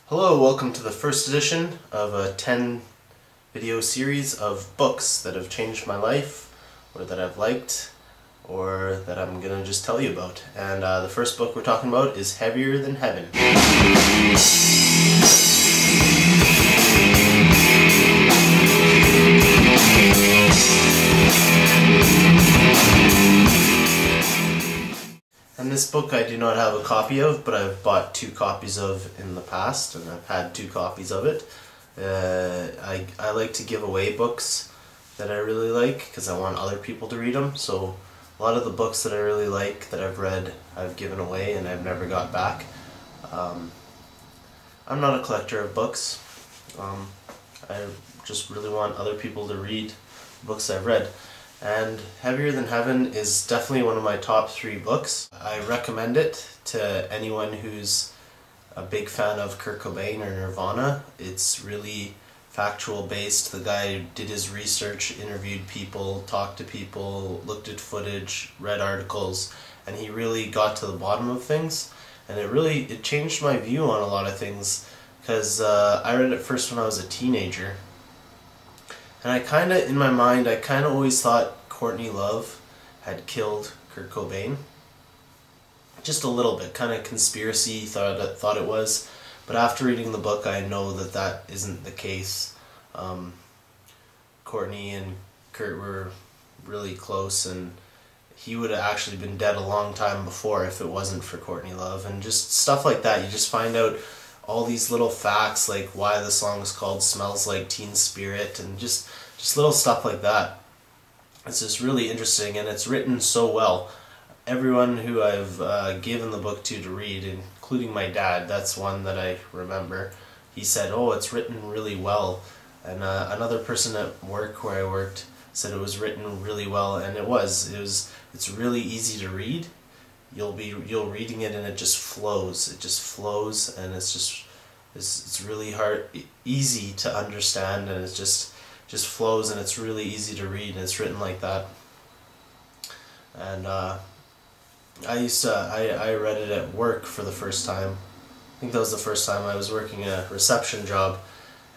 Hello, welcome to the first edition of a 10 video series of books that have changed my life, or that I've liked, or that I'm gonna just tell you about. And the first book we're talking about is Heavier Than Heaven. And this book I do not have a copy of, but I've bought 2 copies of in the past, and I've had 2 copies of it. I like to give away books that I really like because I want other people to read them. So a lot of the books that I really like that I've read, I've given away and I've never got back. I'm not a collector of books. I just really want other people to read books I've read. And Heavier Than Heaven is definitely one of my top 3 books. I recommend it to anyone who's a big fan of Kurt Cobain or Nirvana. It's really factual based. The guy did his research, interviewed people, talked to people, looked at footage, read articles, and he really got to the bottom of things. And it changed my view on a lot of things, because I read it first when I was a teenager. And in my mind, I always thought Courtney Love had killed Kurt Cobain. Just a little bit, kind of conspiracy thought it was. But after reading the book, I know that that isn't the case. Courtney and Kurt were really close, and he would have actually been dead a long time before if it wasn't for Courtney Love. And just stuff like that, you just find out all these little facts, like why the song is called Smells Like Teen Spirit, and just little stuff like that. It's just really interesting, and it's written so well. Everyone who I've given the book to read, including my dad, that's one that I remember, he said, "Oh, it's written really well." And another person at work where I worked said it was written really well, and it was. It's really easy to read. You'll reading it and it just flows. It just flows, and it's really easy to understand, and it just flows, and it's really easy to read, and it's written like that. And I read it at work for the first time. I think that was the first time I was working a reception job.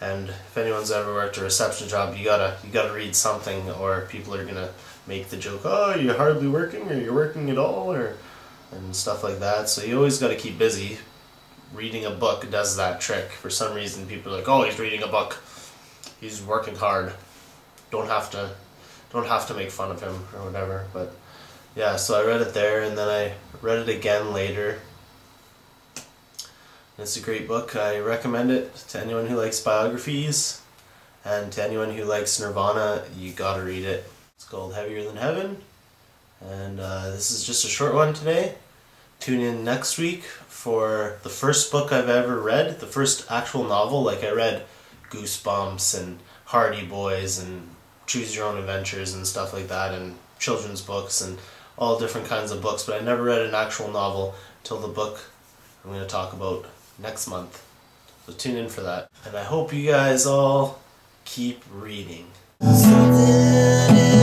And if anyone's ever worked a reception job, you gotta read something, or people are gonna make the joke, "Oh, you're hardly working," or "You're working at all," and stuff like that. So you always gotta keep busy. Reading a book does that trick. For some reason, people are like, "Oh, he's reading a book. He's working hard. Don't have to make fun of him," or whatever. But yeah, so I read it there, and then I read it again later. It's a great book. I recommend it to anyone who likes biographies, and to anyone who likes Nirvana. You gotta read it. It's called Heavier Than Heaven, and this is just a short one today. Tune in next week for the first book I've ever read, the first actual novel. Like, I read Goosebumps and Hardy Boys and Choose Your Own Adventures and stuff like that, and children's books and all different kinds of books, but I never read an actual novel till the book I'm going to talk about next month. So tune in for that. And I hope you guys all keep reading. Something